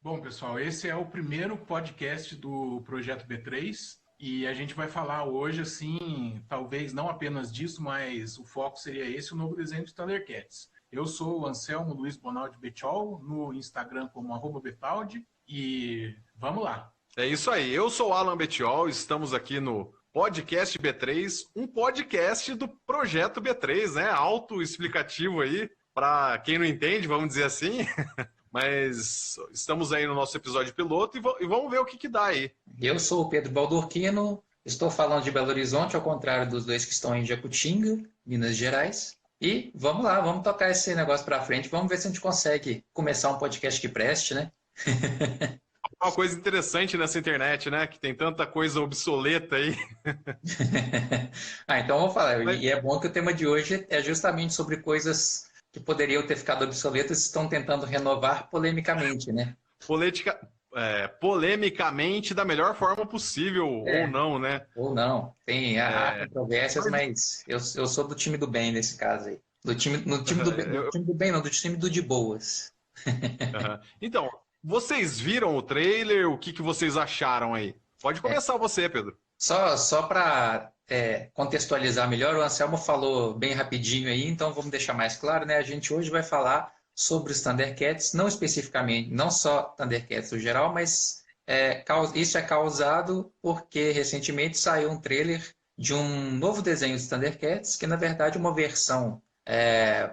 Bom, pessoal, esse é o primeiro podcast do Projeto B3 e a gente vai falar hoje, assim, talvez não apenas disso, mas o foco seria esse, o novo desenho de Thundercats. Eu sou o Anselmo Luiz Bonaldi Betchol, no Instagram como @Betaldi, e vamos lá. É isso aí, eu sou o Alan Betiol, estamos aqui no Podcast B3, um podcast do Projeto B3, né? Autoexplicativo aí, para quem não entende, vamos dizer assim. Mas estamos aí no nosso episódio piloto e vamos ver o que dá aí. Eu sou o Pedro Baldurquino, estou falando de Belo Horizonte, ao contrário dos dois que estão em Jacutinga, Minas Gerais. E vamos lá, vamos tocar esse negócio para frente, vamos ver se a gente consegue começar um podcast que preste, né? Uma coisa interessante nessa internet, né? Que tem tanta coisa obsoleta aí. Então vamos falar. Mas, E é bom que o tema de hoje é justamente sobre coisas que poderiam ter ficado obsoletas e estão tentando renovar polemicamente, né? polemicamente da melhor forma possível, ou não, né? Ou não. Há controvérsias, mas eu sou do time do bem nesse caso aí. Do time do bem, não, do time do de boas. Então, vocês viram o trailer? O que vocês acharam aí? Pode começar você, Pedro. Só para contextualizar melhor, o Anselmo falou bem rapidinho aí, então vamos deixar mais claro, né? A gente hoje vai falar sobre os Thundercats, não especificamente, não só Thundercats no geral, mas isso é causado porque recentemente saiu um trailer de um novo desenho dos Thundercats, que na verdade é uma versão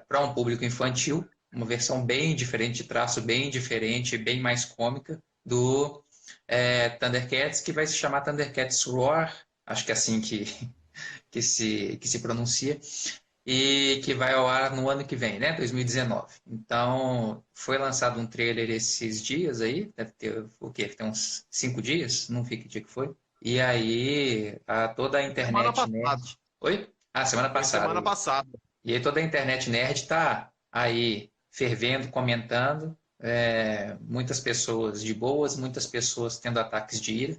para um público infantil, uma versão bem diferente, de traço bem diferente, bem mais cômica do Thundercats, que vai se chamar Thundercats Roar, acho que é assim que se pronuncia, e que vai ao ar no ano que vem, né, 2019. Então, foi lançado um trailer esses dias aí, deve ter o quê? Deve ter uns 5 dias, não vi que dia que foi. E aí, toda a internet nerd... Oi? Semana passada. Semana passada. E aí toda a internet nerd tá aí fervendo, comentando, muitas pessoas de boas, muitas pessoas tendo ataques de ira,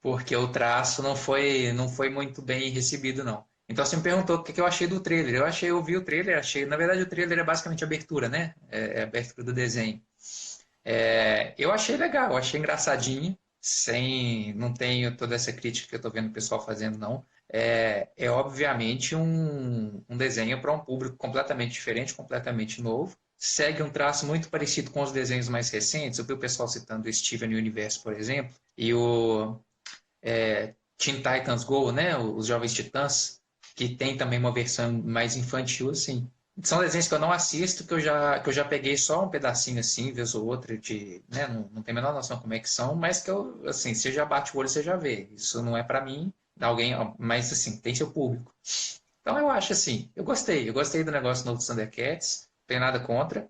porque o traço não foi muito bem recebido, não. Então você me perguntou o que eu achei do trailer. Eu vi o trailer, na verdade o trailer é basicamente a abertura, né? É a abertura do desenho. Eu achei legal, eu achei engraçadinho, não tenho toda essa crítica que eu tô vendo o pessoal fazendo, não. É obviamente um desenho para um público completamente diferente, completamente novo. Segue um traço muito parecido com os desenhos mais recentes. Eu vi o pessoal citando o Steven Universe, por exemplo, e o Teen Titans Go, né? Os Jovens Titãs, que tem também uma versão mais infantil, assim. São desenhos que eu não assisto, que eu já peguei só um pedacinho assim, vez ou outra, né? Não tenho a menor noção como é que são, mas que eu, assim, você já bate o olho, você já vê. Isso não é para mim, mas assim, tem seu público. Então eu acho assim, eu gostei do negócio novo do Thundercats, não tenho nada contra.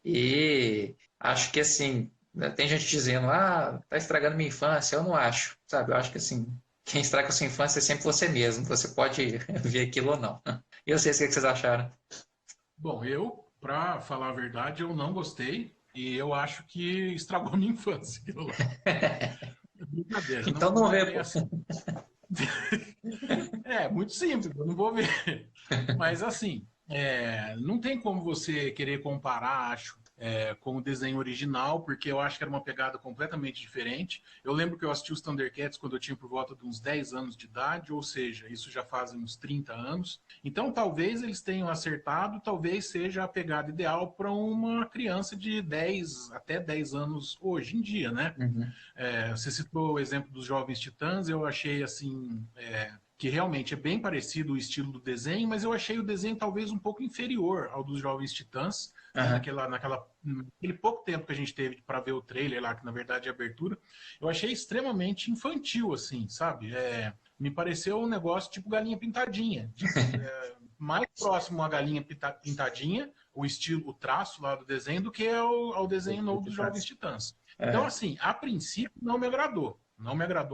E acho que assim, tem gente dizendo, tá estragando minha infância, eu não acho, sabe? Eu acho que assim, quem estraga a sua infância é sempre você mesmo, você pode ver aquilo ou não. E eu sei o que vocês acharam. Bom, para falar a verdade, eu não gostei e eu acho que estragou minha infância aquilo lá. Brincadeira. Então não vê, pô. Assim. Muito simples, eu não vou ver. Mas assim, não tem como você querer comparar, acho, com o desenho original, porque eu acho que era uma pegada completamente diferente. Eu lembro que eu assisti os Thundercats quando eu tinha por volta de uns 10 anos de idade, ou seja, isso já fazem uns 30 anos. Então talvez eles tenham acertado, talvez seja a pegada ideal para uma criança de 10 até 10 anos hoje em dia, né? Uhum. Você citou o exemplo dos Jovens Titãs, eu achei assim... que realmente é bem parecido o estilo do desenho, mas eu achei o desenho talvez um pouco inferior ao dos Jovens Titãs, naquele pouco tempo que a gente teve para ver o trailer lá, que na verdade é a abertura, eu achei extremamente infantil, assim, sabe? Me pareceu um negócio tipo Galinha Pintadinha, mais próximo à Galinha Pintadinha, o estilo, o traço lá do desenho, do que ao desenho novo dos Jovens Titãs. Então, assim, a princípio não me agradou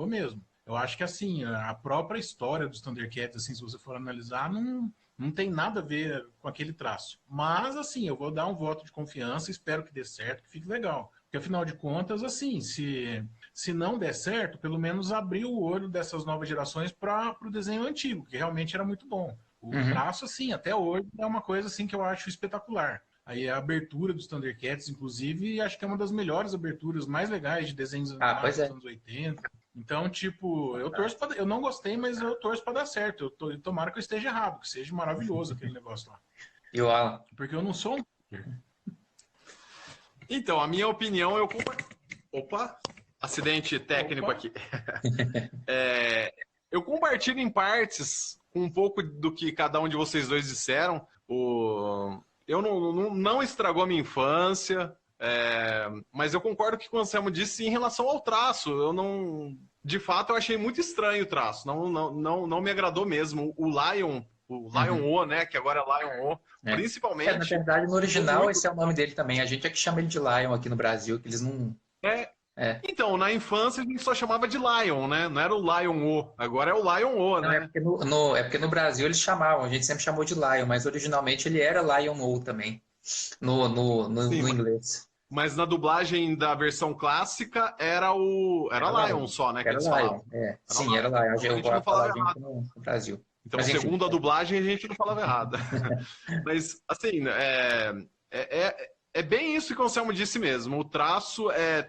mesmo. Eu acho que assim, a própria história dos Thundercats, assim, se você for analisar, não tem nada a ver com aquele traço. Mas, assim, eu vou dar um voto de confiança, espero que dê certo, que fique legal. Porque, afinal de contas, assim, se não der certo, pelo menos abrir o olho dessas novas gerações para o desenho antigo, que realmente era muito bom. O traço, assim, até hoje é uma coisa assim que eu acho espetacular. Aí a abertura dos Thundercats, inclusive, acho que é uma das melhores aberturas, mais legais de desenhos animados dos anos 80. Então, tipo, eu não gostei, mas eu torço para dar certo. Tomara que eu esteja errado, que seja maravilhoso aquele negócio lá. E o Alan? Porque eu não sou um... Então, a minha opinião, Opa, acidente técnico aqui. Eu compartilho em partes um pouco do que cada um de vocês dois disseram. Eu não estragou a minha infância, mas eu concordo com o que o Anselmo disse em relação ao traço. De fato, eu achei muito estranho o traço. Não me agradou mesmo. O Lion O, né? Que agora é Lion O. Principalmente. Na verdade, no original, esse é o nome dele também. A gente é que chama ele de Lion aqui no Brasil, que eles não. Então, na infância a gente só chamava de Lion, né? Não era o Lion O. Agora é o Lion O, né? É porque no Brasil eles chamavam, a gente sempre chamou de Lion, mas originalmente ele era Lion O também, no inglês. Mas na dublagem da versão clássica era Lion só, né? Que eles falavam. Sim, era Lion. A gente não falava errado no Brasil. Então, segundo a dublagem, a gente não falava errado. Mas, assim, é bem isso que o Anselmo disse mesmo. O traço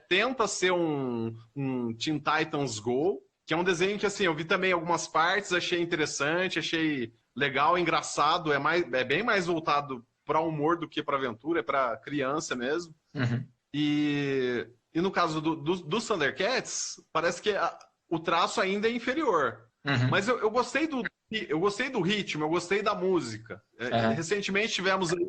tenta ser um Teen Titans Go, que é um desenho que, assim, eu vi também algumas partes, achei interessante, achei legal, engraçado, é bem mais voltado para humor do que para aventura, é para criança mesmo. Uhum. E no caso dos Thundercats, parece que o traço ainda é inferior. Uhum. Mas eu gostei do ritmo, eu gostei da música. Recentemente tivemos aí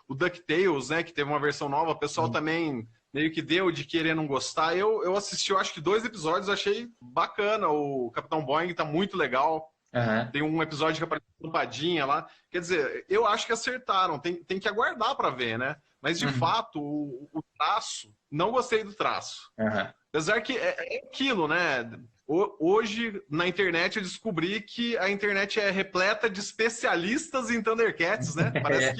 o DuckTales, né, que teve uma versão nova. O pessoal também meio que deu de querer não gostar. Eu assisti, eu acho que 2 episódios, achei bacana. O Capitão Boing tá muito legal. Tem um episódio que apareceu no Padinha lá. Quer dizer, eu acho que acertaram. Tem que aguardar para ver, né? Mas, de fato, o traço... Não gostei do traço. Apesar que é aquilo, né? Hoje, na internet, eu descobri que a internet é repleta de especialistas em Thundercats, né? Parece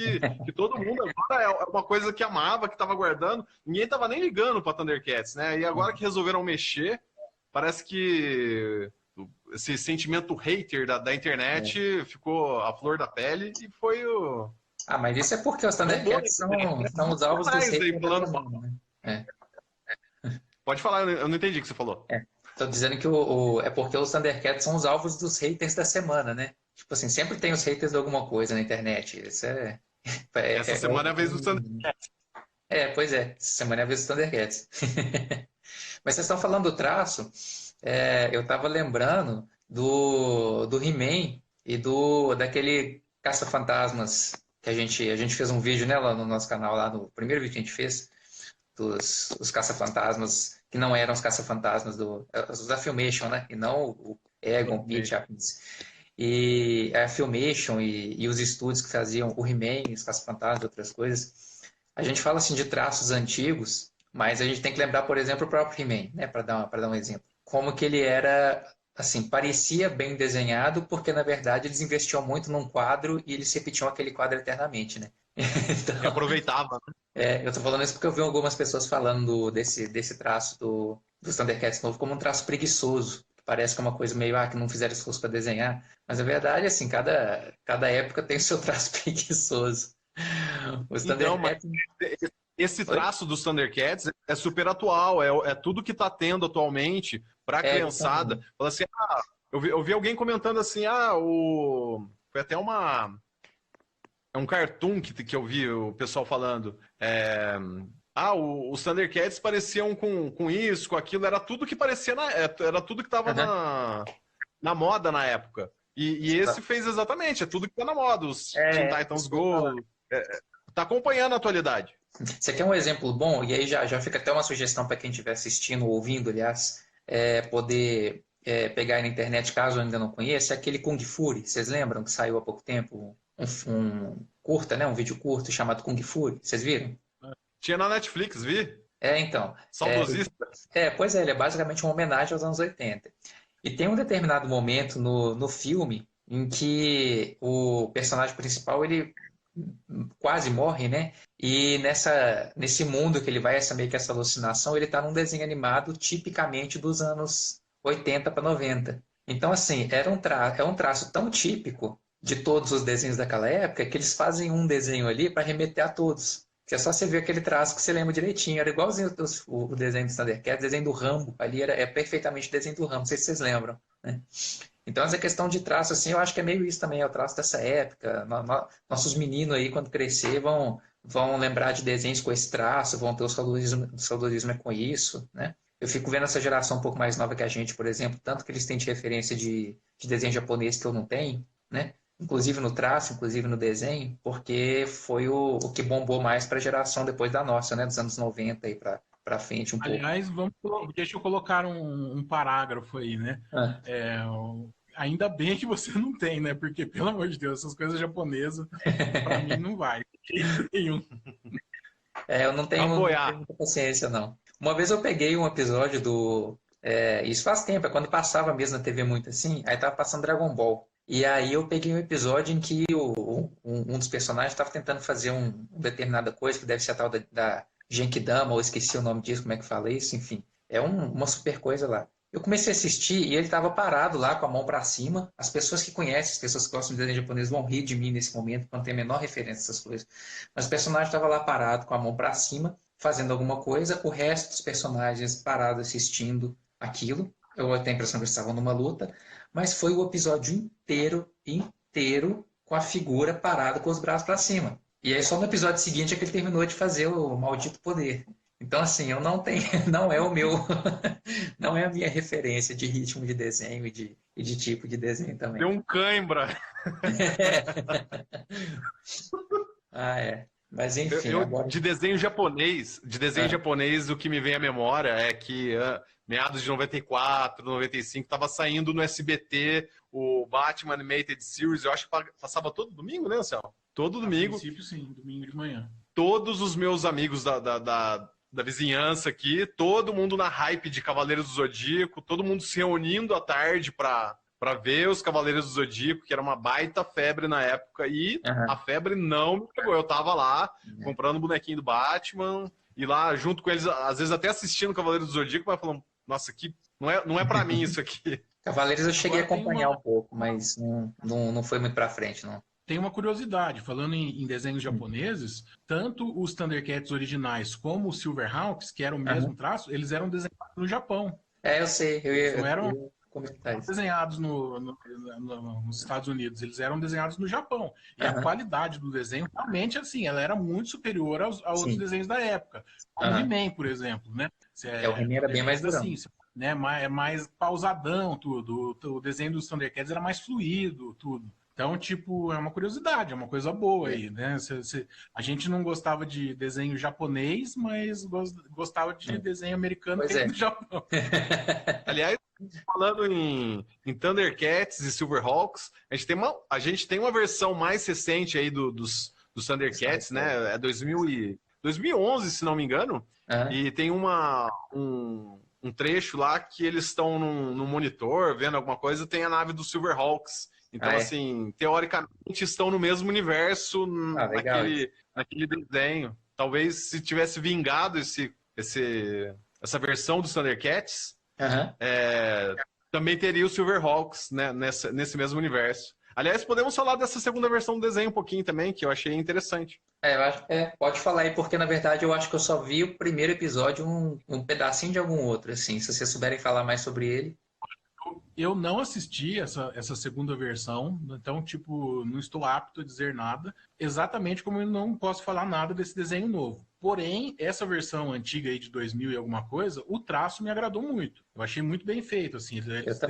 que todo mundo agora é uma coisa que amava, que estava guardando. Ninguém estava nem ligando para Thundercats, né? E agora que resolveram mexer, parece que esse sentimento hater da internet ficou à flor da pele e foi o... mas isso é porque os Thundercats são os alvos dos haters da semana, né? Pode falar, eu não entendi o que você falou. Tô dizendo que é porque os Thundercats são os alvos dos haters da semana, né? Tipo assim, sempre tem os haters de alguma coisa na internet. Isso essa semana é a vez dos Thundercats. Pois é. Essa semana é a vez dos Thundercats. Mas vocês estão falando do traço. Eu tava lembrando do He-Man e daquele Caça-Fantasmas que a gente fez um vídeo, né, lá no nosso canal, lá no primeiro vídeo que a gente fez, os Caça-Fantasmas que não eram os Caça-Fantasmas da Filmation, né? E não o Egon, Pete, Atkins. E a Filmation e os estúdios que faziam o He-Man, os Caça-Fantasmas e outras coisas. A gente fala assim de traços antigos, mas a gente tem que lembrar, por exemplo, o próprio He-Man, né? Para dar um exemplo. Como que ele era, assim, parecia bem desenhado, porque na verdade eles investiam muito num quadro e eles repetiam aquele quadro eternamente, né? Então, que aproveitava, né? Eu tô falando isso porque eu vi algumas pessoas falando desse traço dos Thundercats novo como um traço preguiçoso. Parece que é uma coisa meio, que não fizeram esforço para desenhar. Mas a verdade, assim, cada época tem o seu traço preguiçoso. Os Thundercats... Esse traço dos Thundercats é super atual, é tudo que tá tendo atualmente para a criançada. Fala assim, eu vi alguém comentando assim, foi até um cartoon que eu vi o pessoal falando. Os Thundercats pareciam com isso, com aquilo, era tudo que parecia, era tudo que estava na moda na época. E esse fez exatamente, é tudo que tá na moda, os Teen Titans Go, tá acompanhando a atualidade. Você quer um exemplo bom? E aí já fica até uma sugestão para quem estiver assistindo ou ouvindo, aliás, poder pegar aí na internet, caso ainda não conheça, aquele Kung Fury. Vocês lembram que saiu há pouco tempo um curta, né? Um vídeo curto chamado Kung Fury. Vocês viram? Tinha na Netflix, vi? Então. Saudosista. Pois é, ele é basicamente uma homenagem aos anos 80. E tem um determinado momento no filme em que o personagem principal, ele quase morre, né? E nesse mundo que ele vai, meio que essa alucinação, ele tá num desenho animado tipicamente dos anos 80 para 90. Então, assim, é um traço tão típico de todos os desenhos daquela época que eles fazem um desenho ali para remeter a todos. Que é só você ver aquele traço que você lembra direitinho. Era igualzinho o desenho do Thundercats, o desenho do Rambo. Ali é perfeitamente o desenho do Rambo, não sei se vocês lembram, né? Então, essa questão de traço, assim, eu acho que é meio isso também, é o traço dessa época. Nossos meninos aí, quando crescer, vão lembrar de desenhos com esse traço, vão ter o saudorismo com isso, né? Eu fico vendo essa geração um pouco mais nova que a gente, por exemplo, tanto que eles têm de referência de desenho japonês que eu não tenho, né? Inclusive no traço, inclusive no desenho, porque foi o que bombou mais para a geração depois da nossa, né? Dos anos 90 aí para frente um pouco. Aliás, deixa eu colocar um parágrafo aí, né? Ah. Ainda bem que você não tem, né? Porque, pelo amor de Deus, essas coisas japonesas, para mim, não vai. Nenhum. Eu não tenho muita paciência, não. Uma vez eu peguei um episódio isso faz tempo, é quando passava mesmo na TV muito assim, aí tava passando Dragon Ball. E aí eu peguei um episódio em que um dos personagens estava tentando fazer uma determinada coisa, que deve ser a tal da Genkidama, ou esqueci o nome disso, como é que fala isso, enfim. É uma super coisa lá. Eu comecei a assistir e ele estava parado lá com a mão para cima. As pessoas que conhecem, as pessoas que gostam de desenho japonês vão rir de mim nesse momento, quando tem a menor referência a essas coisas. Mas o personagem estava lá parado com a mão para cima, fazendo alguma coisa, o resto dos personagens parados assistindo aquilo. Eu tenho a impressão que eles estavam numa luta, mas foi o episódio inteiro com a figura parada com os braços para cima. E aí só no episódio seguinte é que ele terminou de fazer o maldito poder. Então, assim, eu não tenho, não é o meu, não é a minha referência de ritmo de desenho e de tipo de desenho também. Deu um cãibra. Mas enfim, agora... De desenho japonês, o que me vem à memória é que meados de 94, 95, estava saindo no SBT o Batman Animated Series. Eu acho que passava todo domingo, né, Anselmo? Todo domingo. A princípio, sim, domingo de manhã. Todos os meus amigos da vizinhança aqui, todo mundo na hype de Cavaleiros do Zodíaco, todo mundo se reunindo à tarde para ver os Cavaleiros do Zodíaco, que era uma baita febre na época, e a febre não me pegou. Eu tava lá, comprando o bonequinho do Batman, e lá junto com eles, às vezes até assistindo Cavaleiros do Zodíaco, mas falando, nossa, não é pra mim isso aqui. Cavaleiros eu cheguei a acompanhar um pouco, mas não foi muito pra frente, não. Tem uma curiosidade, falando em desenhos japoneses, tanto os Thundercats originais como os Silverhawks, que eram o mesmo traço, eles eram desenhados no Japão. Eu sei. Não eram desenhados nos Estados Unidos, eles eram desenhados no Japão. E a qualidade do desenho, realmente, assim, ela era muito superior a outros desenhos da época. Como o He-Man, por exemplo, né? O He-Man era bem mais durão. Assim, né? É mais pausadão tudo. O desenho dos Thundercats era mais fluido, tudo. Então, tipo, é uma curiosidade, é uma coisa boa aí, né? A gente não gostava de desenho japonês, mas gostava de desenho americano feito no Japão. Aliás, falando em Thundercats e Silverhawks, a gente tem uma versão mais recente aí dos Thundercats, né? É 2011, se não me engano, e tem um trecho lá que eles estão num monitor, vendo alguma coisa, tem a nave dos Silverhawks. Então, assim, teoricamente estão no mesmo universo naquele desenho. Talvez se tivesse vingado essa versão dos Thundercats, também teria o Silverhawks, né, nesse mesmo universo. Aliás, podemos falar dessa segunda versão do desenho um pouquinho também, que eu achei interessante. Eu acho, pode falar aí, porque na verdade eu acho que eu só vi o primeiro episódio, um pedacinho de algum outro, assim, se vocês souberem falar mais sobre ele. Eu não assisti essa segunda versão, então, tipo, não estou apto a dizer nada, exatamente como eu não posso falar nada desse desenho novo. Porém, essa versão antiga aí de 2000 e alguma coisa, o traço me agradou muito. Eu achei muito bem feito, assim. Eles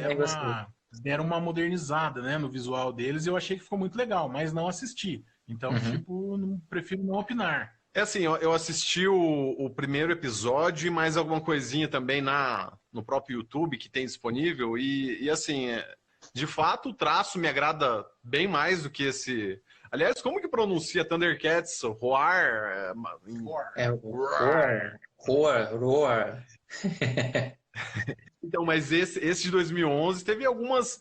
deram uma modernizada, né, no visual deles e eu achei que ficou muito legal, mas não assisti. Então, tipo, prefiro não opinar. É assim, eu assisti o primeiro episódio e mais alguma coisinha também no próprio YouTube que tem disponível. E assim, de fato, o traço me agrada bem mais do que esse... Aliás, como que pronuncia Thundercats? Roar? Roar. Então, mas esse de 2011 teve algumas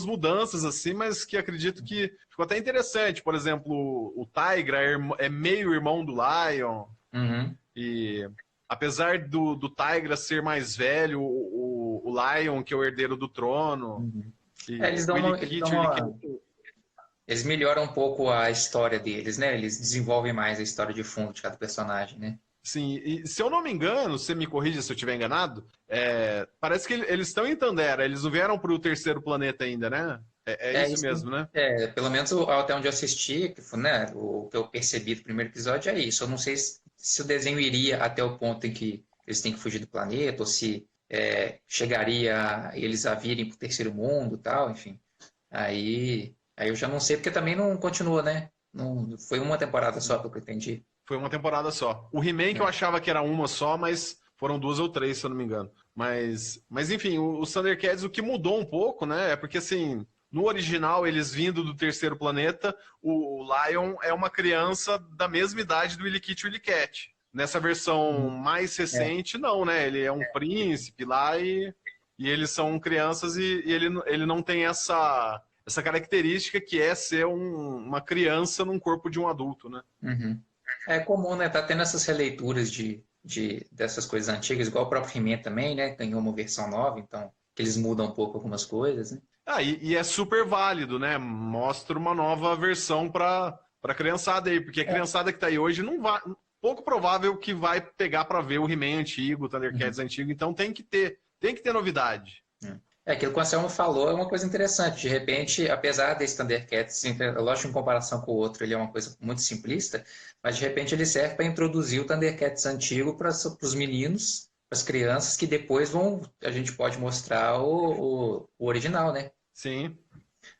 mudanças, assim, mas que acredito que ficou até interessante. Por exemplo, o Tigra é meio irmão do Lion. E apesar do Tigra ser mais velho, o Lion, que é o herdeiro do trono. Eles dão uma... Eles melhoram um pouco a história deles, né? Eles desenvolvem mais a história de fundo de cada personagem, né? Sim, e se eu não me engano, você me corrija se eu estiver enganado, parece que eles estão em Tandera, eles não vieram para o terceiro planeta ainda, né? É isso mesmo, né? Pelo menos até onde eu assisti, que foi, né, o que eu percebi do primeiro episódio é isso. Eu não sei se o desenho iria até o ponto em que eles têm que fugir do planeta, ou se chegaria eles a virem para o terceiro mundo e tal, enfim. Aí eu já não sei, porque também não continua, né? Não, foi uma temporada só que eu entendi. Foi uma temporada só. O He-Man que eu achava que era uma só, mas foram 2 ou 3, se eu não me engano. Mas enfim, os Thundercats, o que mudou um pouco, né? É porque, assim, no original, eles vindo do terceiro planeta, o Lion é uma criança da mesma idade do Willy Kit e Willy Cat. Nessa versão mais recente, não, né? Ele é um príncipe lá e eles são crianças e ele não tem essa característica que é ser uma criança num corpo de um adulto, né? Uhum. É comum, né? Tá tendo essas releituras dessas coisas antigas, igual o próprio He-Man também, né? Ganhou uma versão nova, então que eles mudam um pouco algumas coisas, né? E é super válido, né? Mostra uma nova versão para criançada aí, porque a criançada que tá aí hoje não vai, pouco provável que vai pegar para ver o He-Man antigo, o Thundercats antigo, então tem que ter novidade. Aquilo que o Anselmo falou é uma coisa interessante. De repente, apesar desse Thundercats, lógico, em comparação com o outro, ele é uma coisa muito simplista, mas de repente ele serve para introduzir o Thundercats antigo para os meninos, para as crianças, que depois a gente pode mostrar o original, né? Sim.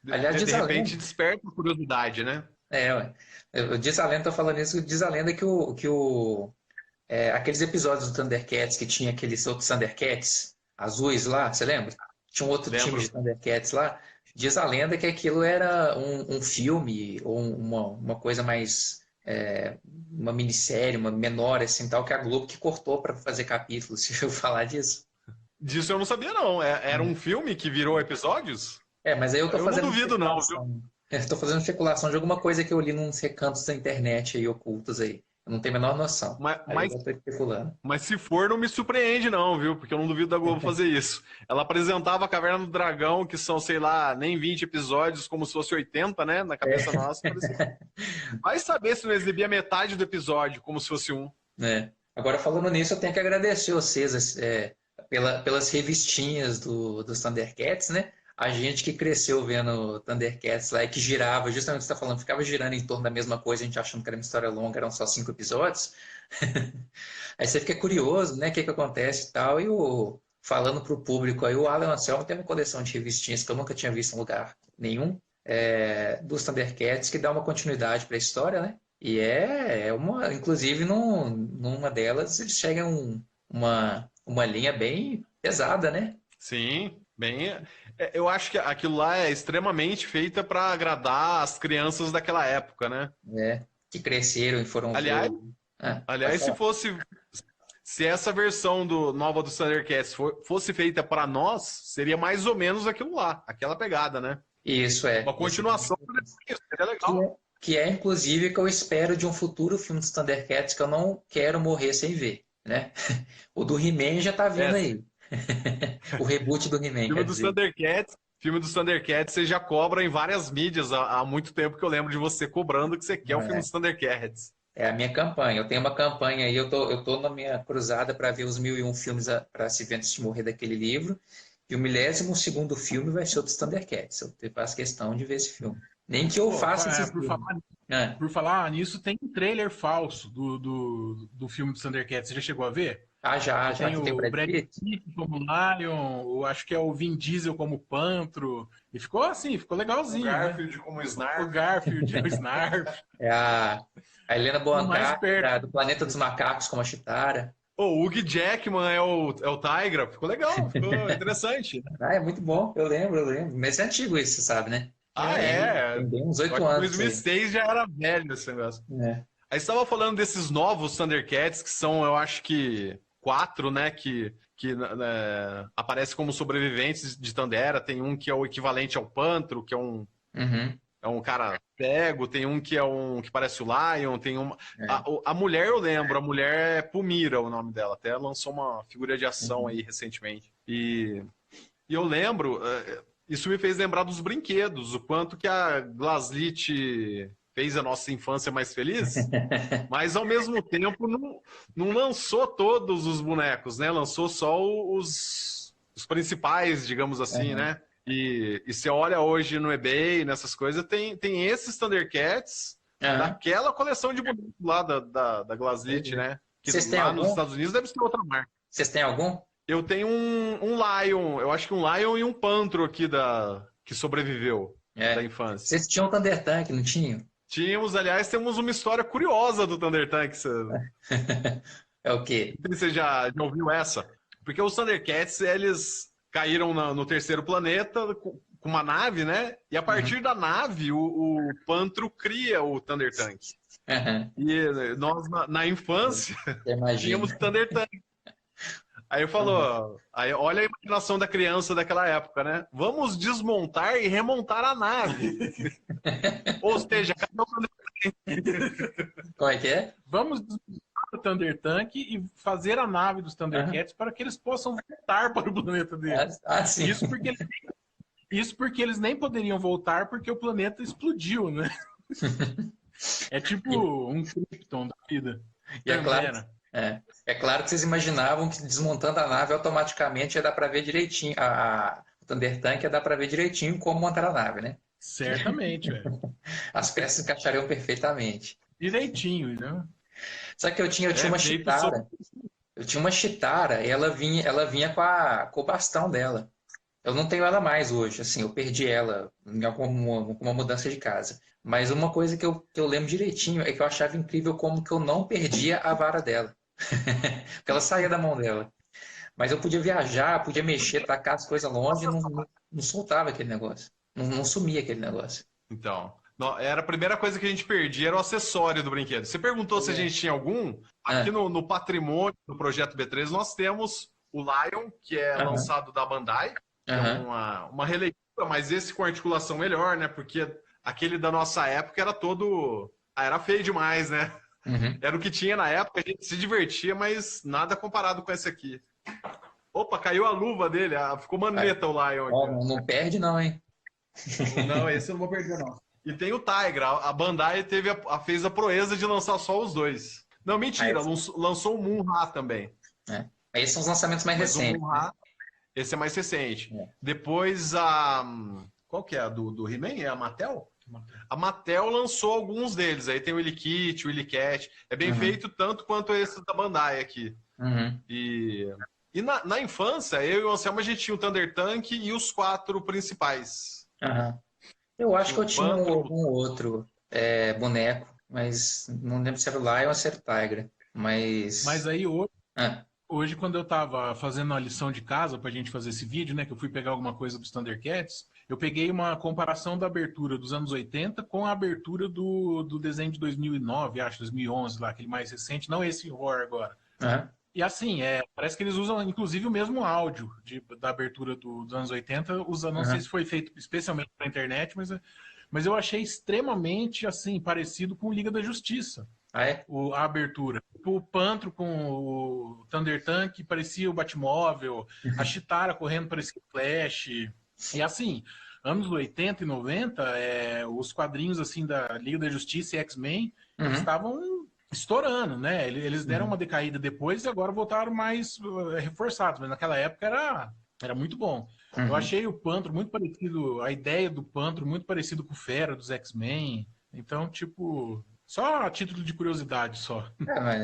Aliás, de repente desperta a curiosidade, né? Diz a lenda, tô falando isso, diz a lenda aqueles episódios do Thundercats que tinha aqueles outros Thundercats azuis lá, você lembra? Tinha um outro time de Thundercats lá. Diz a lenda que aquilo era um filme ou uma coisa mais uma minissérie, uma menor assim, tal, que a Globo que cortou para fazer capítulos. Você ouviu falar disso? Disso eu não sabia, não. Era um filme que virou episódios? Mas aí eu tô fazendo não duvido, não, viu? Estou fazendo especulação de alguma coisa que eu li nos recantos da internet aí, ocultos aí. Eu não tenho a menor noção. Mas se for, não me surpreende, não, viu? Porque eu não duvido da Globo fazer isso. Ela apresentava a Caverna do Dragão, que são, sei lá, nem 20 episódios, como se fosse 80, né? Na cabeça nossa. Vai saber se não exibia metade do episódio, como se fosse um. Agora, falando nisso, eu tenho que agradecer vocês pelas revistinhas dos Thundercats, né? A gente que cresceu vendo Thundercats lá e que girava, justamente o que você está falando, ficava girando em torno da mesma coisa, a gente achando que era uma história longa, eram só 5 episódios. Aí você fica curioso, né? O que acontece e tal. E falando para o público aí, o Alan Anselmo tem uma coleção de revistinhas que eu nunca tinha visto em lugar nenhum, dos Thundercats, que dá uma continuidade para a história, né? E inclusive, numa delas, eles chegam uma linha bem pesada, né? Sim, bem. Eu acho que aquilo lá é extremamente feita para agradar as crianças daquela época, né? Que cresceram e foram. Aliás, se essa versão nova do Thundercats fosse feita para nós, seria mais ou menos aquilo lá, aquela pegada, né? Isso Uma continuação seria legal. Que é, inclusive, que eu espero de um futuro filme dos Thundercats que eu não quero morrer sem ver, né? O do He-Man já tá vindo aí. O reboot do He-Man. Filme dos Thundercats, você já cobra em várias mídias há muito tempo que eu lembro de você cobrando que você quer o filme dos Thundercats. É a minha campanha. Eu tenho uma campanha aí, eu tô na minha cruzada para ver os 1001 filmes para se ver antes de morrer daquele livro. E o 12º filme vai ser o dos Thundercats. Eu faço questão de ver esse filme. Nem que eu faça esse filme. Por falar nisso, tem um trailer falso do filme do Thundercats. Você já chegou a ver? Já. Tem o Brad Pitt como Lion, acho que é o Vin Diesel como Pantro. E ficou assim, ficou legalzinho. O Garfield como Snarf. O Garfield, o Snarf. A Helena Bonham Carter, do Planeta dos Macacos como a Chitara. O Hugh Jackman é o Tigra. Ficou legal, ficou interessante. É muito bom, eu lembro. Mas é antigo isso, você sabe, né? Tem uns 8 anos. Em 2006 já era velho esse negócio. Aí você estava falando desses novos Thundercats, que são, eu acho que 4, né? Que aparecem como sobreviventes de Tandera. Tem um que é o equivalente ao Pantro, que é um cara cego. Tem um que que parece o Lion. Tem uma... A mulher eu lembro. A mulher é Pumira, o nome dela. Até lançou uma figura de ação aí recentemente. E eu lembro... isso me fez lembrar dos brinquedos, o quanto que a Glaslit fez a nossa infância mais feliz, mas ao mesmo tempo não lançou todos os bonecos, né? Lançou só os principais, digamos assim, né? E você olha hoje no eBay, nessas coisas, tem esses Thundercats daquela coleção de bonecos lá da Glaslit, né? Que Vocês têm lá algum? nos Estados Unidos deve ser outra marca. Vocês têm algum? Eu tenho um Lion, eu acho que um Lion e um Pantro aqui que sobreviveu da infância. Vocês tinham Thunder Tank, não tinham? Tínhamos, aliás, temos uma história curiosa do Thunder Tank. É o quê? Você já ouviu essa? Porque os Thundercats, eles caíram no terceiro planeta com uma nave, né? E a partir da nave, o Pantro cria o Thunder Tank. E nós, na infância, tínhamos Thunder Tank. Aí falou, aí olha a imaginação da criança daquela época, né? Vamos desmontar e remontar a nave. Ou seja, cadê o Thunder Tank? Como é que é? Vamos desmontar o Thunder Tank e fazer a nave dos Thundercats para que eles possam voltar para o planeta deles. Sim. Isso porque eles nem poderiam voltar porque o planeta explodiu, né? É tipo um Krypton da vida. E é claro que vocês imaginavam que desmontando a nave automaticamente ia dar para ver direitinho, o Thunder Tank ia dar para ver direitinho como montar a nave, né? Certamente, velho. As peças encaixariam perfeitamente. Direitinho, né? Só que eu tinha uma Chitara. Eu tinha uma Chitara e ela vinha com o bastão dela. Eu não tenho ela mais hoje, assim, eu perdi ela em alguma mudança de casa. Mas uma coisa que eu lembro direitinho é que eu achava incrível como que eu não perdia a vara dela. Porque ela saía da mão dela. Mas eu podia viajar, podia mexer, tacar as coisas longe e não soltava aquele negócio. Não sumia aquele negócio. Então, era a primeira coisa que a gente perdia, era o acessório do brinquedo. Você perguntou se a gente tinha algum? Aqui no patrimônio do Projeto B3 nós temos o Lion, que é lançado da Bandai. Que é uma releitura, mas esse com articulação melhor, né? Porque aquele da nossa época era todo... era feio demais, né? Era o que tinha na época, a gente se divertia, mas nada comparado com esse aqui. Opa, caiu a luva dele, ficou maneta o Lion aqui. Não perde não, hein? Não, esse eu não vou perder não. E tem o Tigra, a Bandai fez a proeza de lançar só os dois. Não, mentira, lançou o Moon-Ra também. Esses são os lançamentos mais recentes. Esse é mais recente. Depois qual que é a do He-Man? É a Mattel? A Mattel lançou alguns deles. Aí tem o Willy-Kit, o Willy-Cat. É bem feito tanto quanto esses da Bandai aqui. E na infância, eu e o Anselmo, a gente tinha o Thunder Tank e os 4 principais. Eu acho que eu tinha algum outro boneco, mas não lembro se era o Lion ou se era o Tigra. Mas aí hoje, quando eu tava fazendo a lição de casa pra gente fazer esse vídeo, né, que eu fui pegar alguma coisa dos Thundercats, eu peguei uma comparação da abertura dos anos 80 com a abertura do desenho de 2009, acho, 2011 lá, aquele mais recente, não esse horror agora. E assim, parece que eles usam inclusive o mesmo áudio da abertura dos anos 80, não sei se foi feito especialmente pra internet, mas eu achei extremamente assim parecido com o Liga da Justiça. A abertura. O Pantro com o Thunder Tank parecia o Batmóvel, a Chitara correndo parecia o Flash. E assim, anos 80 e 90, os quadrinhos assim da Liga da Justiça e X-Men estavam estourando, né? Eles deram uma decaída depois e agora voltaram mais reforçados, mas naquela época era muito bom. Eu achei o Pantro muito parecido, a ideia do Pantro muito parecido com o Fera dos X-Men. Então, tipo... Só a título de curiosidade, só.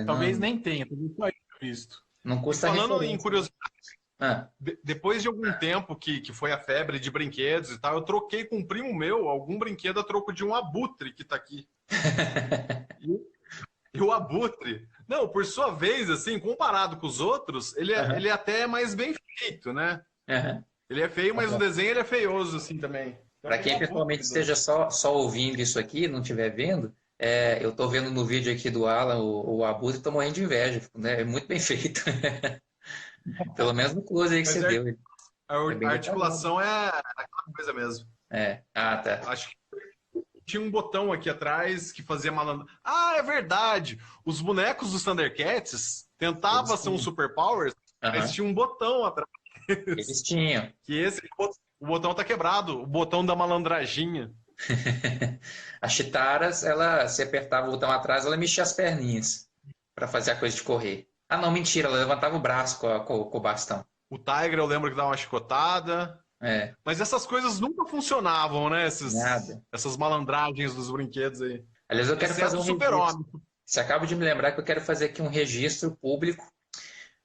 Talvez nem tenha, talvez só visto. Não custa falando em curiosidade, depois de algum tempo que foi a febre de brinquedos e tal, eu troquei com um primo meu algum brinquedo a troco de um abutre que tá aqui. E o abutre, não, por sua vez, assim, comparado com os outros, ele até é mais bem feito, né? Ele é feio, mas o desenho ele é feioso, assim, também. Então, para quem pessoalmente esteja só ouvindo isso aqui, não estiver vendo, eu estou vendo no vídeo aqui do Alan o Abutre e estou morrendo de inveja. Né? É muito bem feito. Pelo menos no close aí que você deu. A articulação é aquela coisa mesmo. Tá. Acho que tinha um botão aqui atrás que fazia malandro. É verdade! Os bonecos dos Thundercats tentavam ser um superpowers, mas tinha um botão atrás. Eles tinham. Que O botão tá quebrado, o botão da malandraginha. A Chitara, ela, se apertava o botão atrás, ela mexia as perninhas para fazer a coisa de correr. Ah, não, mentira, ela levantava o braço com o bastão. O Tiger, eu lembro que dava uma chicotada. É, Mas essas coisas nunca funcionavam, né? nada. Essas malandragens dos brinquedos aí. Aliás, eu quero Exceto fazer um o Super-Homem. registro. Você acaba de me lembrar que eu quero fazer aqui um registro público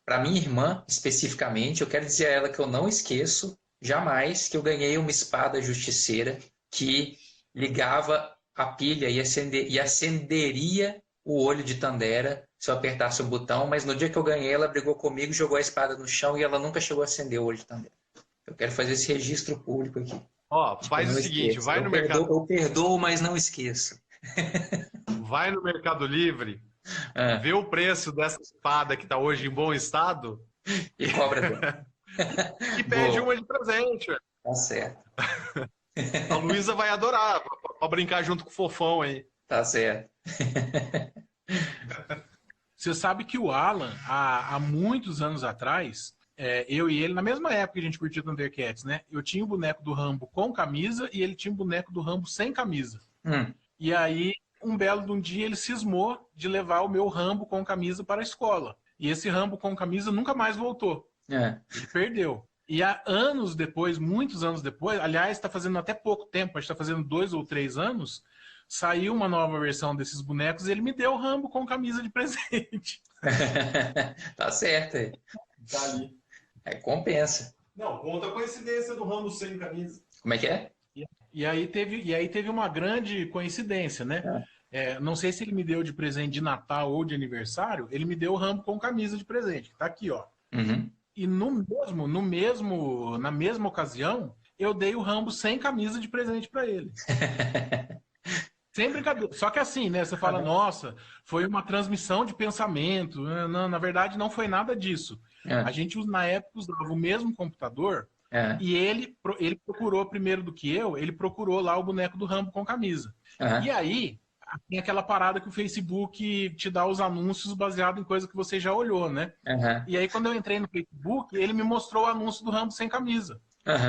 para minha irmã, especificamente. Eu quero dizer a ela que eu não esqueço jamais que eu ganhei uma espada justiceira que ligava a pilha e acenderia o olho de Tandera se eu apertasse o botão, mas no dia que eu ganhei, ela brigou comigo, jogou a espada no chão e ela nunca chegou a acender o olho de Tandera. Eu quero fazer esse registro público aqui. Ó, faz o seguinte, vai no mercado. Eu perdoo, mas não esqueço. Vai no Mercado Livre, vê o preço dessa espada que tá hoje em bom estado E cobra dela. e pede Boa. uma de presente. Ué. Tá certo. A Luísa vai adorar, pra brincar junto com o fofão aí. Tá certo. Você sabe que o Alan, há muitos anos atrás, eu e ele, na mesma época que a gente curtia Thundercats, né? Eu tinha o boneco do Rambo com camisa e ele tinha o boneco do Rambo sem camisa. E aí, um belo de um dia, ele cismou de levar o meu Rambo com camisa para a escola. E esse Rambo com camisa nunca mais voltou. Ele perdeu. E há anos depois, muitos anos depois, aliás, está fazendo até pouco tempo, acho que está fazendo 2 ou 3 anos, saiu uma nova versão desses bonecos e ele me deu o Rambo com camisa de presente. Tá certo. Tá ali. Compensa. Não, conta a coincidência do Rambo sem camisa. Como é que é? E aí teve uma grande coincidência, né? Não sei se ele me deu de presente de Natal ou de aniversário, ele me deu o Rambo com camisa de presente. Tá aqui, ó. Uhum. E na mesma ocasião, eu dei o Rambo sem camisa de presente para ele. Sem brincadeira. Só que assim, né? Você fala, nossa, foi uma transmissão de pensamento. Não, na verdade, não foi nada disso. A gente, na época, usava o mesmo computador e ele procurou primeiro do que ele procurou lá o boneco do Rambo com camisa. E aí, tem aquela parada que o Facebook te dá os anúncios baseado em coisa que você já olhou, né? E aí, quando eu entrei no Facebook, ele me mostrou o anúncio do Rambo sem camisa.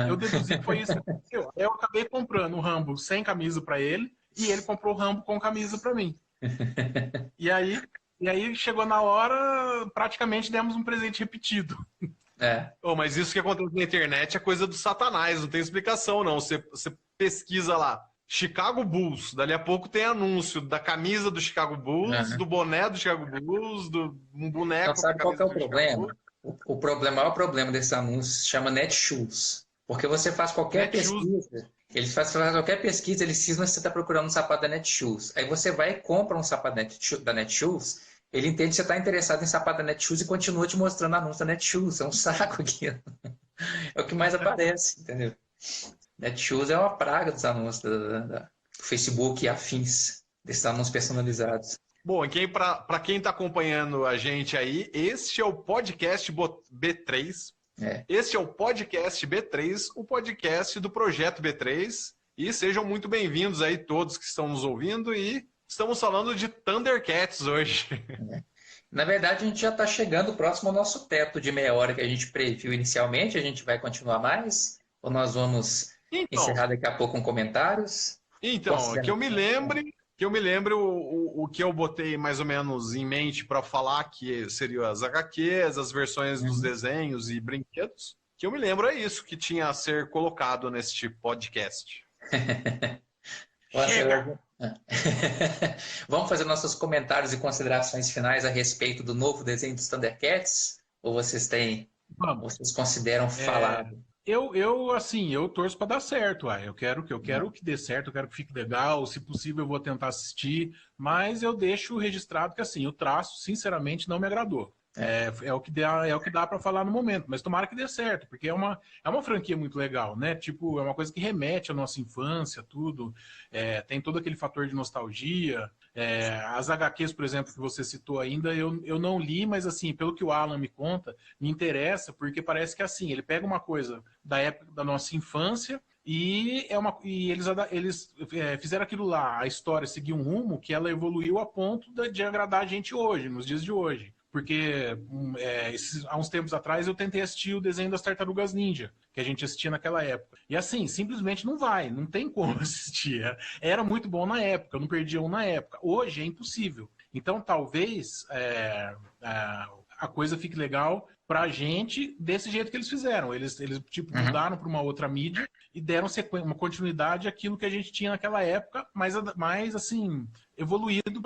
Eu deduzi que foi isso que aconteceu. Eu acabei comprando o Rambo sem camisa para ele e ele comprou o Rambo com camisa para mim. E aí chegou na hora, praticamente demos um presente repetido. Mas isso que acontece na internet é coisa do satanás, não tem explicação não. Você pesquisa lá, Chicago Bulls, dali a pouco tem anúncio da camisa do Chicago Bulls, do boné do Chicago Bulls, um boneco. Então, sabe qual que é o problema? O maior problema desse anúncio se chama Netshoes. Porque você faz qualquer pesquisa, eles fazem qualquer pesquisa, eles cismam se você está procurando um sapato da Netshoes. Aí você vai e compra um sapato da Netshoes, ele entende que você está interessado em sapato da Netshoes e continua te mostrando anúncio da Netshoes. É um saco aquilo. É o que mais aparece, entendeu? Netshoes é uma praga dos anúncios do Facebook e afins, desses anúncios personalizados. Bom, para quem está acompanhando a gente aí, este é o podcast B3. Este é o podcast B3, o podcast do Projeto B3. E sejam muito bem-vindos aí todos que estão nos ouvindo. E estamos falando de Thundercats hoje. Na verdade, a gente já está chegando próximo ao nosso teto de meia hora que a gente previu inicialmente. A gente vai continuar mais? Ou nós vamos encerrar daqui a pouco com comentários? Então, que eu me lembre o que eu botei mais ou menos em mente para falar, que seriam as HQs, as versões dos desenhos e brinquedos. Que eu me lembro é isso que tinha a ser colocado neste podcast. Vamos fazer nossos comentários e considerações finais a respeito do novo desenho dos Thundercats? Ou vocês consideram falado? Eu torço para dar certo. Eu quero que dê certo, eu quero que fique legal. Se possível, eu vou tentar assistir. Mas eu deixo registrado que assim, o traço, sinceramente, não me agradou. É o que dá para falar no momento. Mas tomara que dê certo, porque é uma franquia muito legal, né? Tipo, é uma coisa que remete à nossa infância, tudo. Tem todo aquele fator de nostalgia. As HQs, por exemplo, que você citou ainda, eu não li, mas assim, pelo que o Alan me conta, me interessa, porque parece que assim, ele pega uma coisa da época da nossa infância e eles fizeram aquilo lá, a história seguiu um rumo que ela evoluiu a ponto de agradar a gente hoje, nos dias de hoje. porque há uns tempos atrás eu tentei assistir o desenho das Tartarugas Ninja, que a gente assistia naquela época. E assim, simplesmente não vai, não tem como assistir. Era muito bom na época, eu não perdia um na época. Hoje é impossível. Então talvez a coisa fique legal pra gente desse jeito que eles fizeram. Eles tipo, mudaram para uma outra mídia e deram uma continuidade àquilo que a gente tinha naquela época, mas assim, evoluído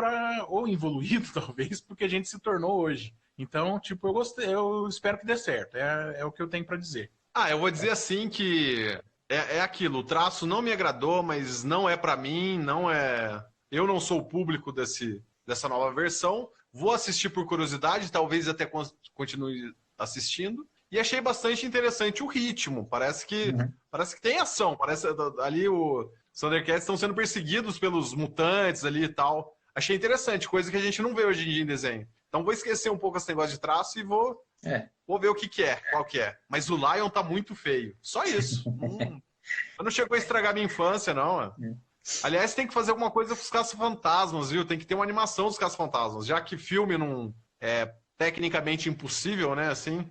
ou involuído, talvez, porque a gente se tornou hoje. Então, tipo, eu gostei, eu espero que dê certo. É o que eu tenho para dizer. Eu vou dizer assim que é aquilo, o traço não me agradou, mas não é para mim, eu não sou o público dessa nova versão. Vou assistir por curiosidade, talvez até continue assistindo. E achei bastante interessante o ritmo. Parece que tem ação. Parece ali os Thundercats estão sendo perseguidos pelos mutantes ali e tal. Achei interessante, coisa que a gente não vê hoje em dia em desenho. Então vou esquecer um pouco esse negócio de traço e vou ver o que é, qual que é. Mas o Lion tá muito feio. Só isso. Não chegou a estragar minha infância, não. Aliás, tem que fazer alguma coisa com os Caça-Fantasmas, viu? Tem que ter uma animação dos Caça-Fantasmas. Já que filme não é tecnicamente impossível, né? Assim,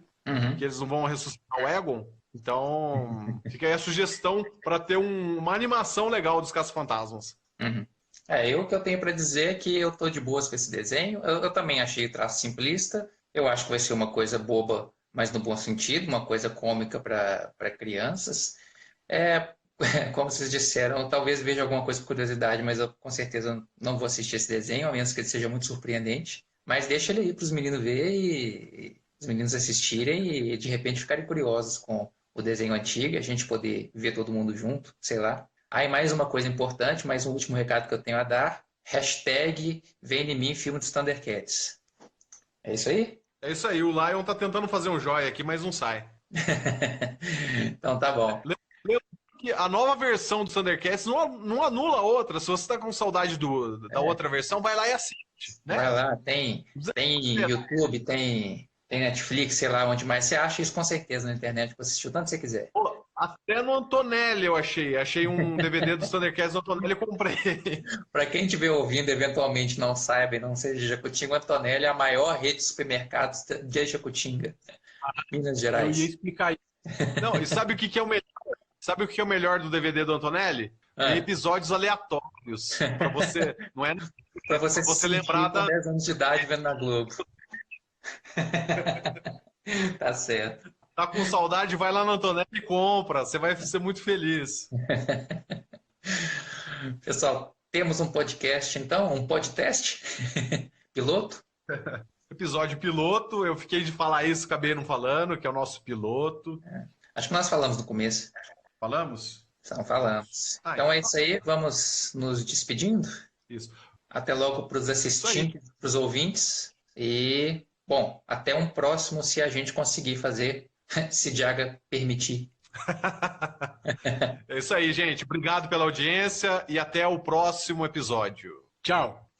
que eles não vão ressuscitar o Egon. Então, fica aí a sugestão para ter uma animação legal dos Caça-Fantasmas. O que eu tenho para dizer é que eu tô de boas com esse desenho. Eu também achei o traço simplista. Eu acho que vai ser uma coisa boba, mas no bom sentido, uma coisa cômica para crianças. Como vocês disseram, eu talvez veja alguma coisa por curiosidade, mas eu com certeza não vou assistir esse desenho, a menos que ele seja muito surpreendente. Mas deixa ele aí para os meninos verem e os meninos assistirem e de repente ficarem curiosos com o desenho antigo, a gente poder ver todo mundo junto, sei lá. Aí mais uma coisa importante, mais um último recado que eu tenho a dar. #Vem em mim filme dos Thundercats. É isso aí? É isso aí, o Lion tá tentando fazer um joia aqui, mas não sai. Então tá bom. Que a nova versão do Thundercats não anula a outra. Se você tá com saudade da outra versão, vai lá e assiste. Né? Vai lá, tem YouTube, tem Netflix, sei lá onde mais. Você acha isso com certeza na internet para assistir o tanto que você quiser. Pô, até no Antonelli eu achei. Achei um DVD dos Thundercats no Antonelli e comprei. Para quem estiver ouvindo, eventualmente não saiba e não seja de Jacutinga, o Antonelli é a maior rede de supermercados de Jacutinga, Minas Gerais. Eu ia explicar isso. Não, e sabe o que é o melhor? Sabe o que é o melhor do DVD do Antonelli? Tem episódios aleatórios. Pra você, não é? Pra você lembrar com 10 anos de idade vendo na Globo. Tá certo. Tá com saudade, vai lá no Antonelli e compra. Você vai ser muito feliz. Pessoal, temos um podcast então? Um podcast? Piloto? Episódio piloto. Eu fiquei de falar isso, acabei não falando, que é o nosso piloto. Acho que nós falamos no começo. Falamos? Então, falamos. Então é isso aí, vamos nos despedindo. Isso. Até logo para os assistentes, para os ouvintes. E, bom, até um próximo, se a gente conseguir fazer, se Diaga permitir. É isso aí, gente. Obrigado pela audiência e até o próximo episódio. Tchau.